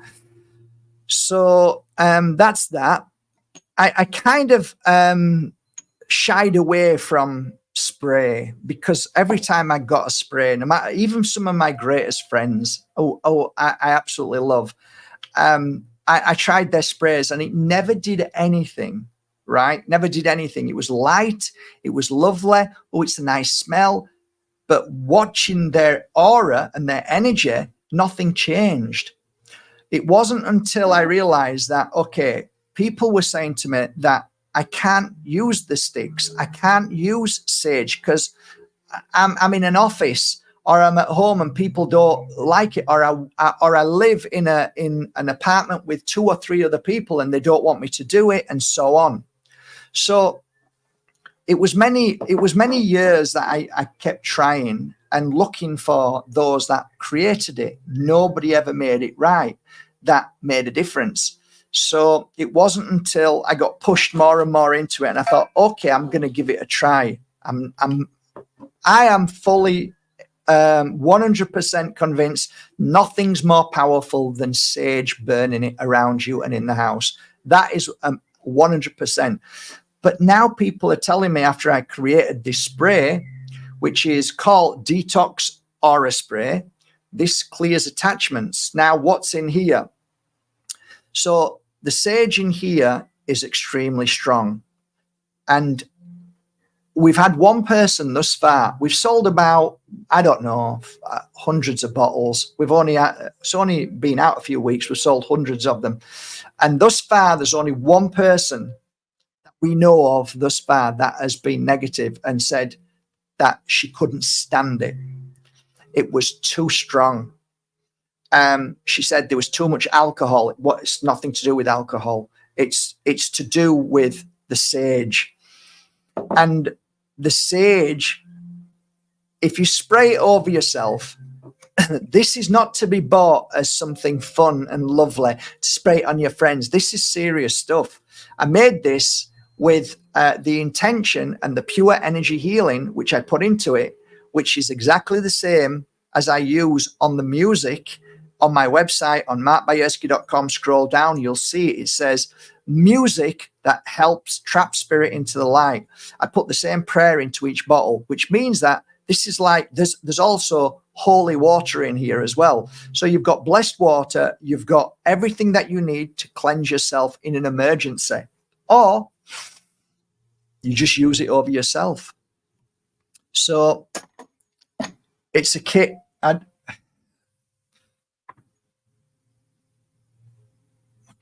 So that's that. I kind of shied away from spray because every time I got a spray, no matter, even some of my greatest friends, I absolutely love, I tried their sprays and it never did anything, right? Never did anything. It was light, it was lovely, it's a nice smell, but watching their aura and their energy, nothing changed. It wasn't until I realized that, okay, people were saying to me that I can't use the sticks. I can't use sage because I'm in an office or I'm at home and people don't like it, or I live in an apartment with 2 or 3 other people and they don't want me to do it, and so on. So it was many years that I kept trying and looking for those that created it. Nobody ever made it right that made a difference. So it wasn't until I got pushed more and more into it and I thought, okay, I'm going to give it a try. I am fully 100% convinced nothing's more powerful than sage burning it around you and in the house. That is 100%. But now people are telling me, after I created this spray, which is called Detox Ora Spray, this clears attachments. Now, what's in here? So the sage in here is extremely strong. And we've had one person thus far. We've sold about, I don't know, hundreds of bottles. It's only been out a few weeks. We've sold hundreds of them. And thus far, there's only one person that we know of thus far that has been negative and said that she couldn't stand it. It was too strong. She said there was too much alcohol. It's nothing to do with alcohol. It's to do with the sage. And the sage if you spray it over yourself, this is not to be bought as something fun and lovely to spray it on your friends. This is serious stuff. I made this with the intention and the pure energy healing which I put into it, which is exactly the same as I use on the music on my website on markbajerski.com. Scroll down, you'll see it says music that helps trap spirit into the light. I put the same prayer into each bottle, which means that this is like, there's also holy water in here as well. So you've got blessed water, you've got everything that you need to cleanse yourself in an emergency, or you just use it over yourself. So it's a kit.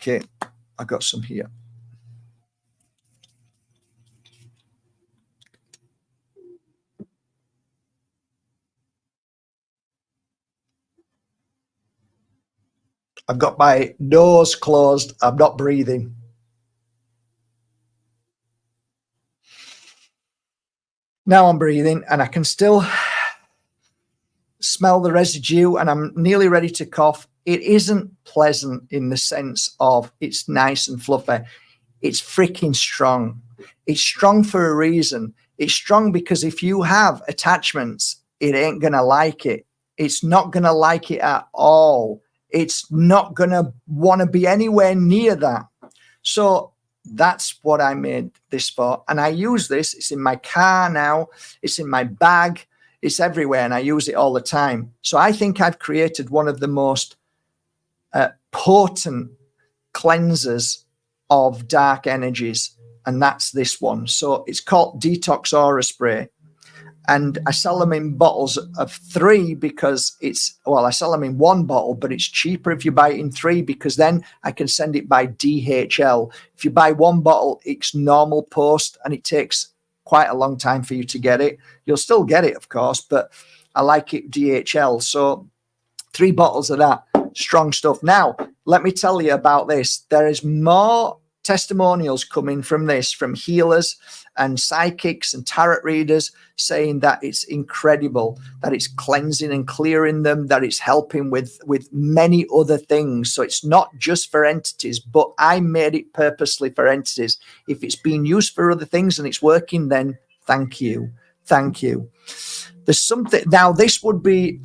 Okay, I got some here. I've got my nose closed. I'm not breathing. Now I'm breathing and I can still smell the residue and I'm nearly ready to cough. It isn't pleasant in the sense of it's nice and fluffy. It's freaking strong. It's strong for a reason. It's strong because if you have attachments, it ain't going to like it. It's not going to like it at all. It's not going to want to be anywhere near that. So that's what I made this for. And I use this. It's in my car now. It's in my bag. It's everywhere. And I use it all the time. So I think I've created one of the most potent cleansers of dark energies. And that's this one. So it's called Detox Ora Spray. And I sell them in bottles of 3 because I sell them in 1 bottle, but it's cheaper if you buy it in 3 because then I can send it by DHL. If you buy 1 bottle, it's normal post and it takes quite a long time for you to get it. You'll still get it, of course, but I like it DHL. So 3 bottles of that strong stuff. Now, let me tell you about this. There is more testimonials coming from this, from healers and psychics and tarot readers saying that it's incredible, that it's cleansing and clearing them, that it's helping with many other things. So it's not just for entities, but I made it purposely for entities. If it's being used for other things and it's working, then thank you. Thank you. There's something now, this would be,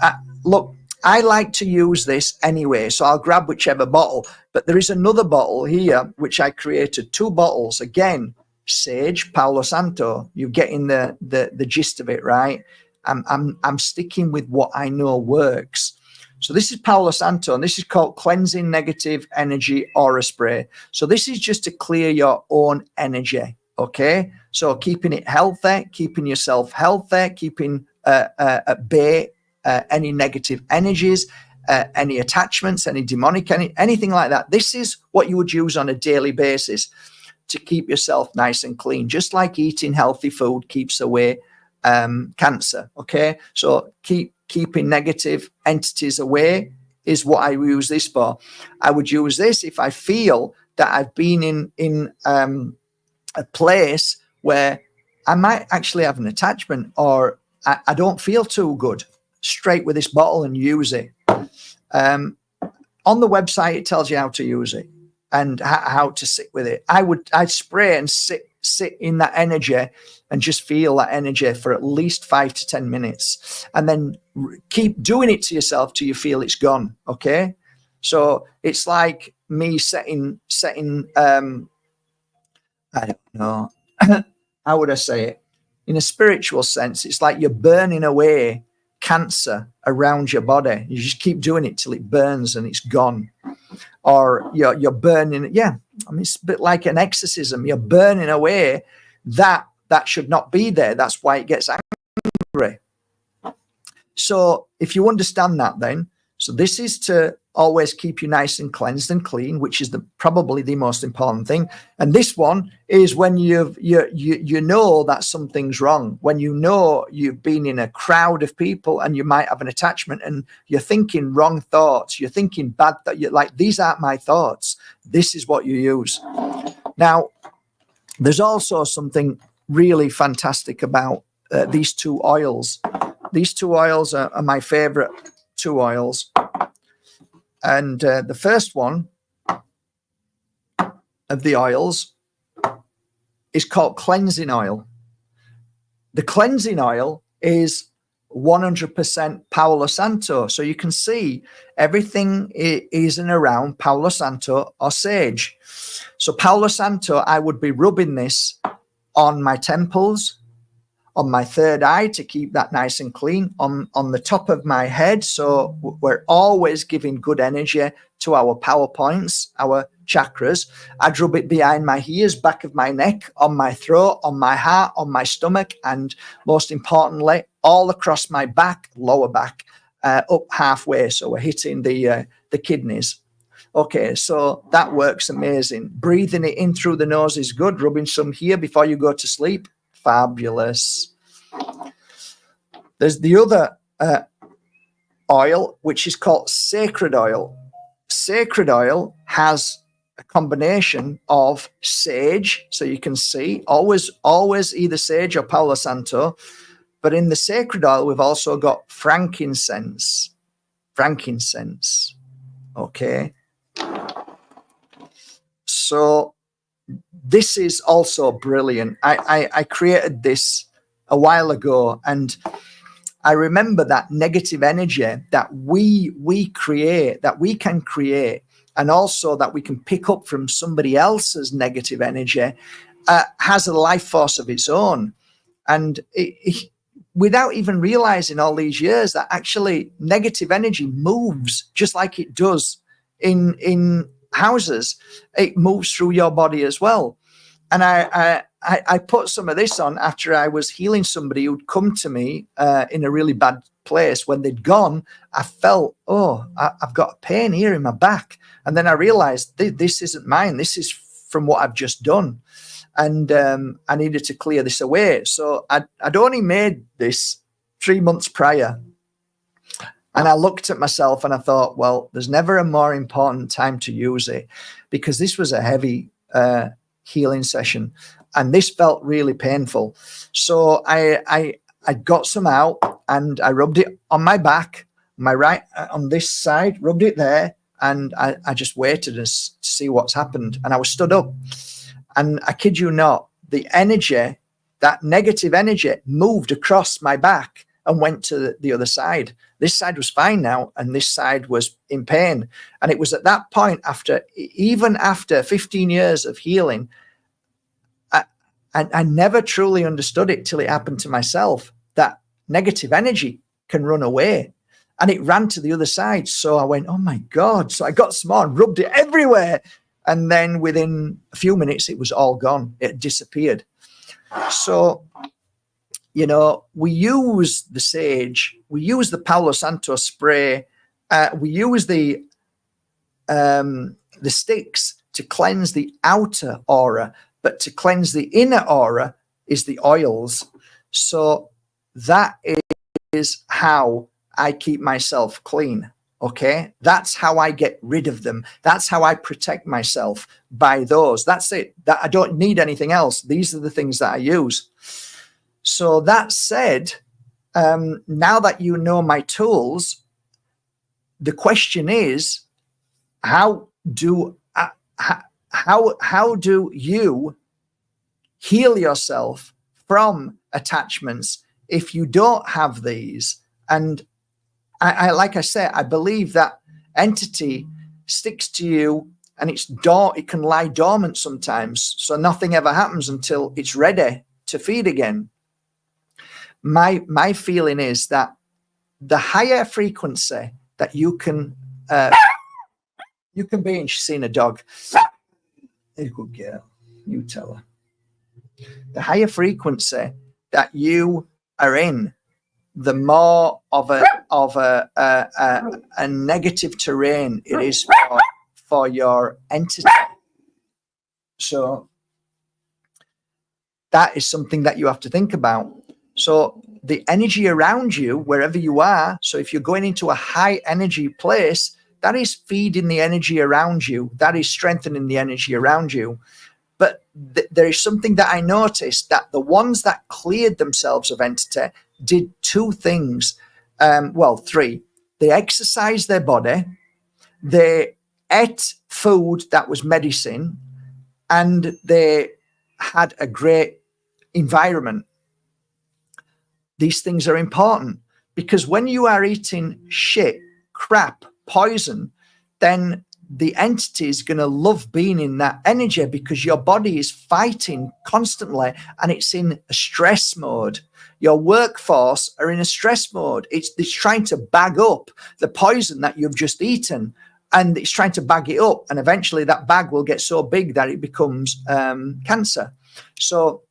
look, I like to use this anyway, so I'll grab whichever bottle. But there is another bottle here, which I created, 2 bottles. Again, sage, Palo Santo. You're getting the gist of it, right? I'm sticking with what I know works. So this is Palo Santo, and this is called Cleansing Negative Energy Aura Spray. So this is just to clear your own energy, okay? So keeping it healthy, keeping yourself healthy, keeping at bay any negative energies, any attachments, any demonic, anything like that. This is what you would use on a daily basis to keep yourself nice and clean, just like eating healthy food keeps away cancer. Okay, so keeping negative entities away is what I use this for. I would use this if I feel that I've been in a place where I might actually have an attachment, or I don't feel too good. Straight with this bottle and use it. On the website, it tells you how to use it and how to sit with it. I'd spray and sit in that energy and just feel that energy for at least 5 to 10 minutes, and then keep doing it to yourself till you feel it's gone. Okay, so it's like me setting. I don't know. How would I say it? In a spiritual sense, it's like you're burning away cancer around your body. You just keep doing it till it burns and it's gone. Or you're burning, yeah, I mean, it's a bit like an exorcism. You're burning away that should not be there. That's why it gets angry. So if you understand that, then, so this is to always keep you nice and cleansed and clean, which is probably the most important thing. And this one is when you know that something's wrong, when you know you've been in a crowd of people and you might have an attachment and you're thinking wrong thoughts, you're thinking bad, that you're like, these aren't my thoughts. This is what you use. Now, there's also something really fantastic about these 2 oils. these two oils are my favorite two oils. And the first one of the oils is called cleansing oil. The cleansing oil is 100% Palo Santo. So you can see everything is in around Palo Santo or sage. So Palo Santo, I would be rubbing this on my temples, on my third eye to keep that nice and clean, on the top of my head. So we're always giving good energy to our power points, our chakras. I'd rub it behind my ears, back of my neck, on my throat, on my heart, on my stomach, and most importantly, all across my back, lower back, up halfway. So we're hitting the kidneys. Okay, so that works amazing. Breathing it in through the nose is good. Rubbing some here before you go to sleep, fabulous. There's the other oil, which is called sacred oil. Sacred oil has a combination of sage, so you can see always either sage or Palo Santo. But in the sacred oil, we've also got frankincense. Frankincense. Okay. So this is also brilliant. I created this a while ago, and I remember that negative energy that we create, that we can create, and also that we can pick up from somebody else's negative energy, has a life force of its own. And without even realizing all these years that actually negative energy moves just like it does in houses. It moves through your body as well. And I put some of this on after I was healing somebody who'd come to me in a really bad place. When they'd gone, I felt, I've got a pain here in my back. And then I realized this isn't mine. This is from what I've just done. And I needed to clear this away. So I'd only made this 3 months prior. And I looked at myself and I thought, well, there's never a more important time to use it, because this was a heavy healing session and this felt really painful. So I got some out and I rubbed it on my back, my right, on this side, rubbed it there. And I just waited to see what's happened. And I was stood up. And I kid you not, the energy, that negative energy, moved across my back and went to the other side. This side was fine now, and this side was in pain. And it was at that point, even after 15 years of healing, I never truly understood it till it happened to myself, that negative energy can run away. And it ran to the other side. So I went, oh my God. So I got some more and rubbed it everywhere. And then within a few minutes, it was all gone. It disappeared. So, you know, we use the sage, we use the Palo Santo spray, we use the sticks to cleanse the outer aura, but to cleanse the inner aura is the oils. So that is how I keep myself clean. Okay, that's how I get rid of them. That's how I protect myself, by those. That's it. That I don't need anything else. These are the things that I use. So that said, now that you know my tools, the question is, how do you heal yourself from attachments if you don't have these? And I like I said, I believe that entity sticks to you, and it can lie dormant sometimes, so nothing ever happens until it's ready to feed again. My feeling is that the higher frequency that you can be in. She's seen a dog. Hey, good girl. You tell her. The higher frequency that you are in, the more of a negative terrain it is for your entity. So that is something that you have to think about. So the energy around you, wherever you are, so if you're going into a high energy place, that is feeding the energy around you. That is strengthening the energy around you. But there is something that I noticed, that the ones that cleared themselves of entity did two things. Well, three. They exercised their body, they ate food that was medicine, and they had a great environment. These things are important because when you are eating shit, crap, poison, then the entity is going to love being in that energy because your body is fighting constantly and it's in a stress mode. Your workforce are in a stress mode. It's trying to bag up the poison that you've just eaten, and it's trying to bag it up. And eventually that bag will get so big that it becomes cancer. So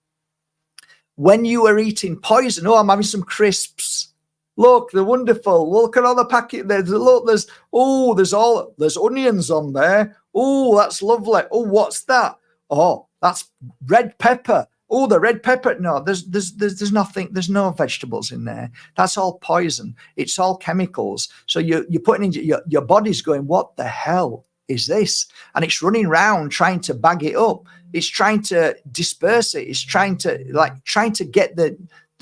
when you are eating poison, oh, I'm having some crisps. Look, they're wonderful. Look at all the packet. There's onions on there. Oh, that's lovely. Oh, what's that? Oh, that's red pepper. Oh, the red pepper. No, there's nothing. There's no vegetables in there. That's all poison. It's all chemicals. So you're putting in your body's going, what the hell is this? And it's running around trying to bag it up. It's trying to disperse it. It's trying to get the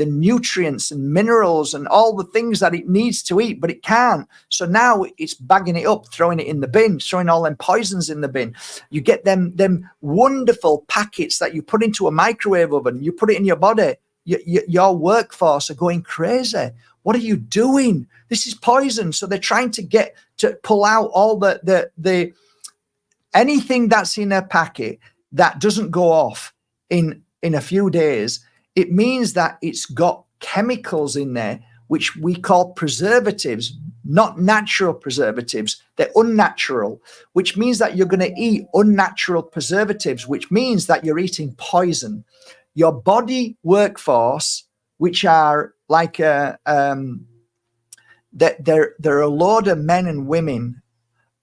nutrients and minerals and all the things that it needs to eat, but it can't. So now it's bagging it up, throwing it in the bin, throwing all them poisons in the bin. You get them wonderful packets that you put into a microwave oven, you put it in your body. Your workforce are going crazy. What are you doing? This is poison. So they're trying to pull out all the anything that's in a packet that doesn't go off in a few days. It means that it's got chemicals in there, which we call preservatives, not natural preservatives. They're unnatural, which means that you're going to eat unnatural preservatives, which means that you're eating poison. Your body workforce, which are like they're a load of men and women,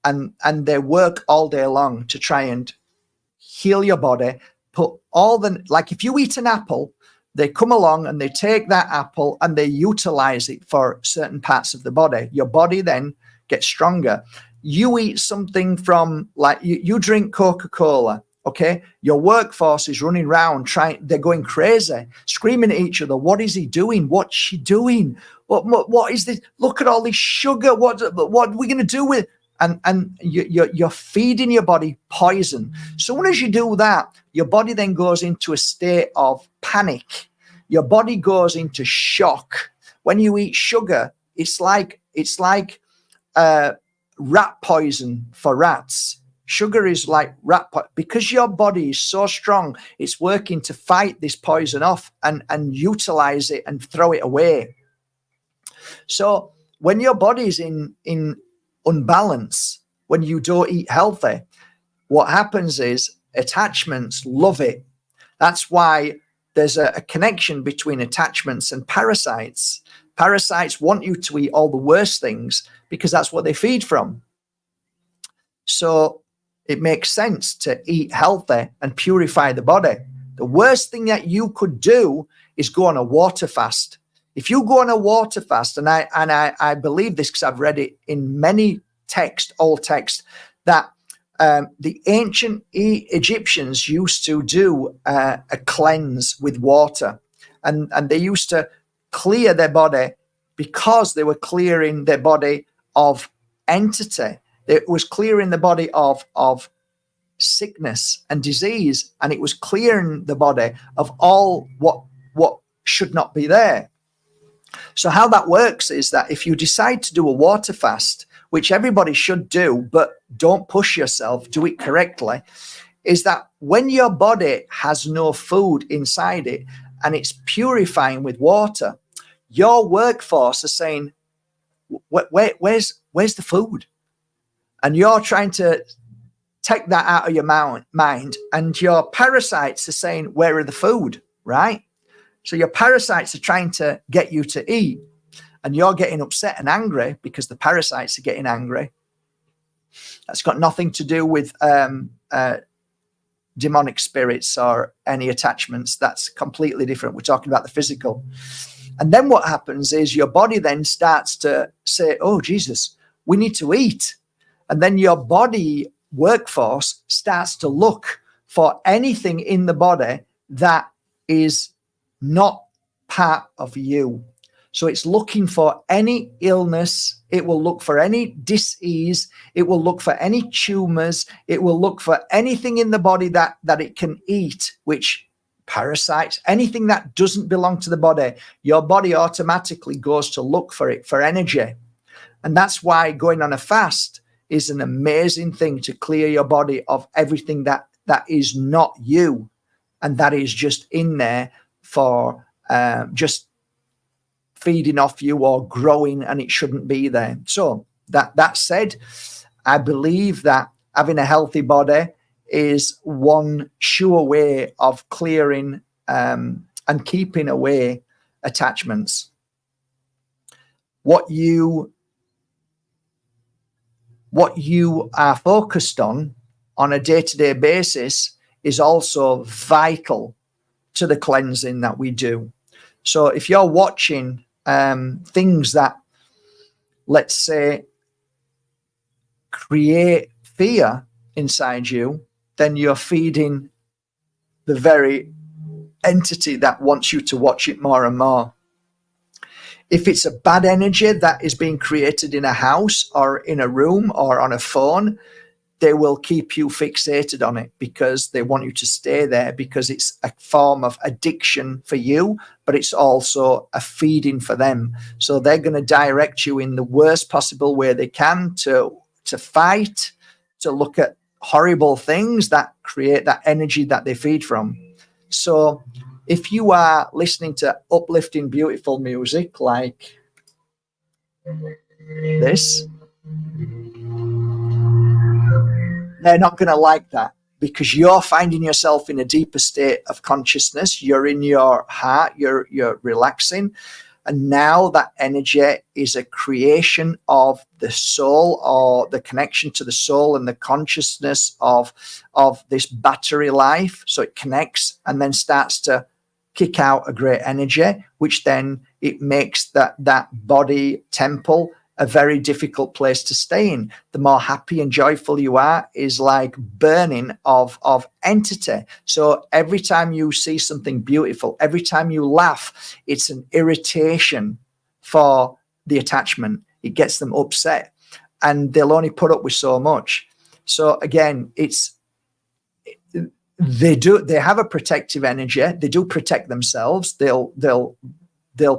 and they work all day long to try and heal your body. Like if you eat an apple, they come along and they take that apple and they utilize it for certain parts of the body. Your body then gets stronger. You eat something from, like you drink Coca-Cola, okay? Your workforce is running around they're going crazy, screaming at each other. What is he doing? What's she doing? What is this? Look at all this sugar. What are we going to do with? And you're feeding your body poison. So soon as you do that, your body then goes into a state of panic. Your body goes into shock. When you eat sugar, it's like rat poison for rats. Sugar is like rat poison because your body is so strong. It's working to fight this poison off and utilize it and throw it away. So when your body is in unbalance, when you don't eat healthy, what happens is attachments love it. That's why there's a connection between attachments and parasites. Parasites want you to eat all the worst things because that's what they feed from. So it makes sense to eat healthy and purify the body. The worst thing that you could do is go on a water fast. If you go on a water fast, and I believe this because I've read it in many old text, that the ancient Egyptians used to do a cleanse with water, and they used to clear their body because they were clearing their body of entity. It was clearing the body of sickness and disease, and it was clearing the body of all what should not be there. So how that works is that if you decide to do a water fast, which everybody should do, but don't push yourself, do it correctly, is that when your body has no food inside it and it's purifying with water, your workforce is saying, where's the food? And you're trying to take that out of your mind, and your parasites are saying, where are the food, right? So your parasites are trying to get you to eat, and you're getting upset and angry because the parasites are getting angry. That's got nothing to do with demonic spirits or any attachments. That's completely different. We're talking about the physical. And then what happens is your body then starts to say, oh, Jesus, we need to eat. And then your body workforce starts to look for anything in the body that is not part of you. So it's looking for any illness. It will look for any disease. It will look for any tumors. It will look for anything in the body that it can eat, which parasites, anything that doesn't belong to the body. Your body automatically goes to look for it, for energy. And that's why going on a fast is an amazing thing to clear your body of everything that is not you, and that is just in there for just feeding off you or growing, and it shouldn't be there. So that said, I believe that having a healthy body is one sure way of clearing and keeping away attachments. What you are focused on a day-to-day basis is also vital to the cleansing that we do. So if you're watching things that, let's say, create fear inside you, then you're feeding the very entity that wants you to watch it more and more. If it's a bad energy that is being created in a house or in a room or on a phone, they will keep you fixated on it because they want you to stay there, because it's a form of addiction for you, but it's also a feeding for them. So they're going to direct you in the worst possible way they can to fight, to look at horrible things that create that energy that they feed from. So if you are listening to uplifting, beautiful music like this, they're not going to like that, because you're finding yourself in a deeper state of consciousness. You're in your heart, you're relaxing. And now that energy is a creation of the soul, or the connection to the soul and the consciousness of this battery life. So it connects and then starts to kick out a great energy, which then it makes that body temple a very difficult place to stay in. The more happy and joyful you are is like burning of entity. So every time you see something beautiful, every time you laugh, it's an irritation for the attachment. It gets them upset, and they'll only put up with so much. So again, they have a protective energy. They do protect themselves. They'll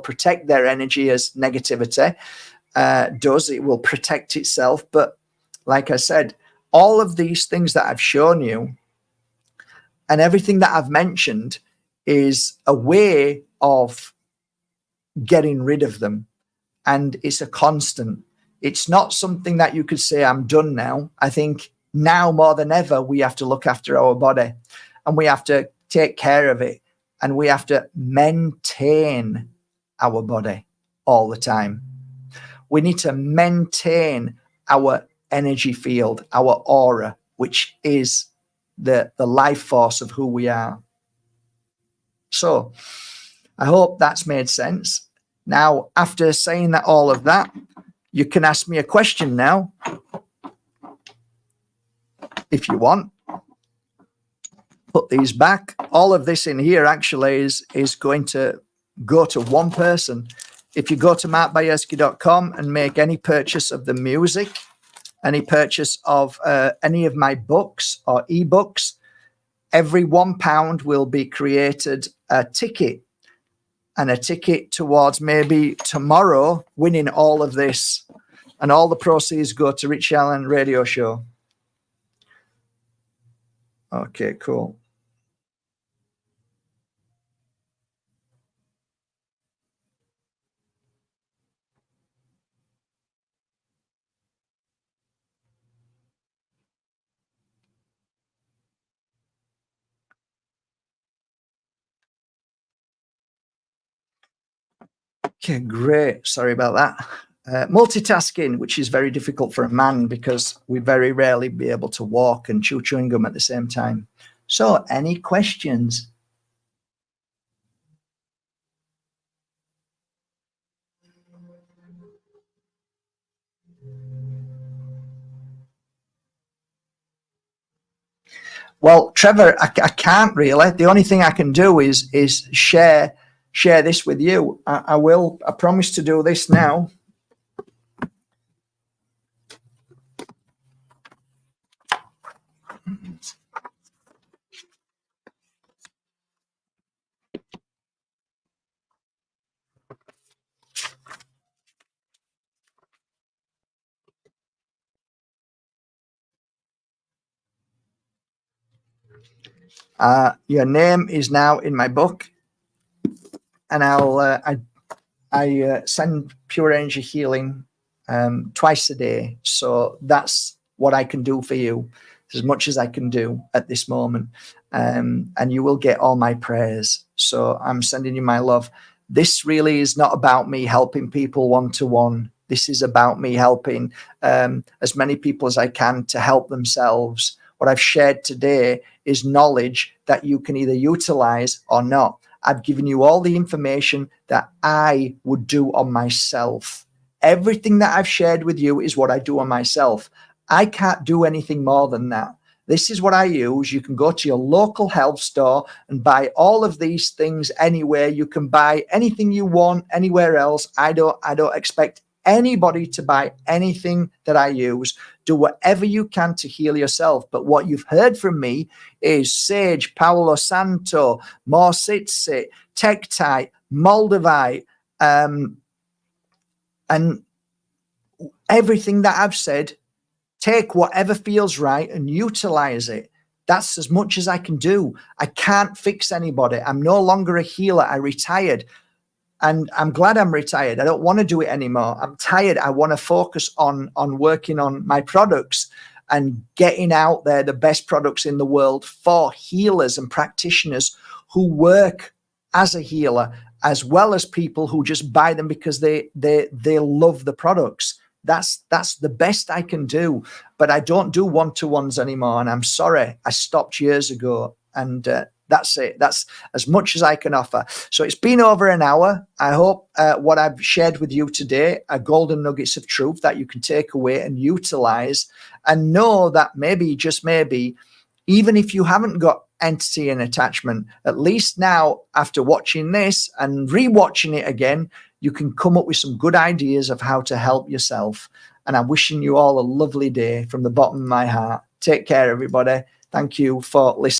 protect their energy as negativity does. It will protect itself. But like I said, all of these things that I've shown you and everything that I've mentioned is a way of getting rid of them. And it's a constant. It's not something that you could say, I'm done now. I think now more than ever, we have to look after our body, and we have to take care of it, and we have to maintain our body all the time. We need to maintain our energy field, our aura, which is the life force of who we are. So I hope that's made sense. Now, after saying that, all of that, you can ask me a question now, if you want. Put these back. All of this in here actually is going to go to one person. If you go to markbajerski.com and make any purchase of the music, any purchase of any of my books or ebooks, every £1 will be created a ticket, and a ticket towards maybe tomorrow winning all of this, and all the proceeds go to Rich Allen Radio Show. Okay, cool. Okay, great. Sorry about that. Multitasking, which is very difficult for a man because we very rarely be able to walk and chew chewing gum at the same time. So, any questions? Well, Trevor, I can't really. The only thing I can do is share share this with you. I will. I promise to do this now. Your name is now in my book, and I send pure energy healing twice a day. So that's what I can do for you, as much as I can do at this moment. And you will get all my prayers. So I'm sending you my love. This really is not about me helping people one-to-one. This is about me helping as many people as I can to help themselves. What I've shared today is knowledge that you can either utilize or not. I've given you all the information that I would do on myself. Everything that I've shared with you is what I do on myself. I can't do anything more than that. This is what I use. You can go to your local health store and buy all of these things anywhere. You can buy anything you want anywhere else. I don't expect anybody to buy anything that I use. Do whatever you can to heal yourself. But what you've heard from me is sage, Palo Santo, Morsitsit, Tektite, Moldavite, and everything that I've said. Take whatever feels right and utilize it. That's as much as I can do. I can't fix anybody. I'm no longer a healer. I retired. And I'm glad I'm retired. I don't want to do it anymore. I'm tired. I want to focus on working on my products and getting out there the best products in the world for healers and practitioners who work as a healer, as well as people who just buy them because they love the products. That's the best I can do. But I don't do one-to-ones anymore. And I'm sorry, I stopped years ago. And that's it. That's as much as I can offer. So it's been over an hour. I hope what I've shared with you today are golden nuggets of truth that you can take away and utilize, and know that maybe, just maybe, even if you haven't got entity and attachment, at least now, after watching this and rewatching it again, you can come up with some good ideas of how to help yourself. And I'm wishing you all a lovely day from the bottom of my heart. Take care, everybody. Thank you for listening.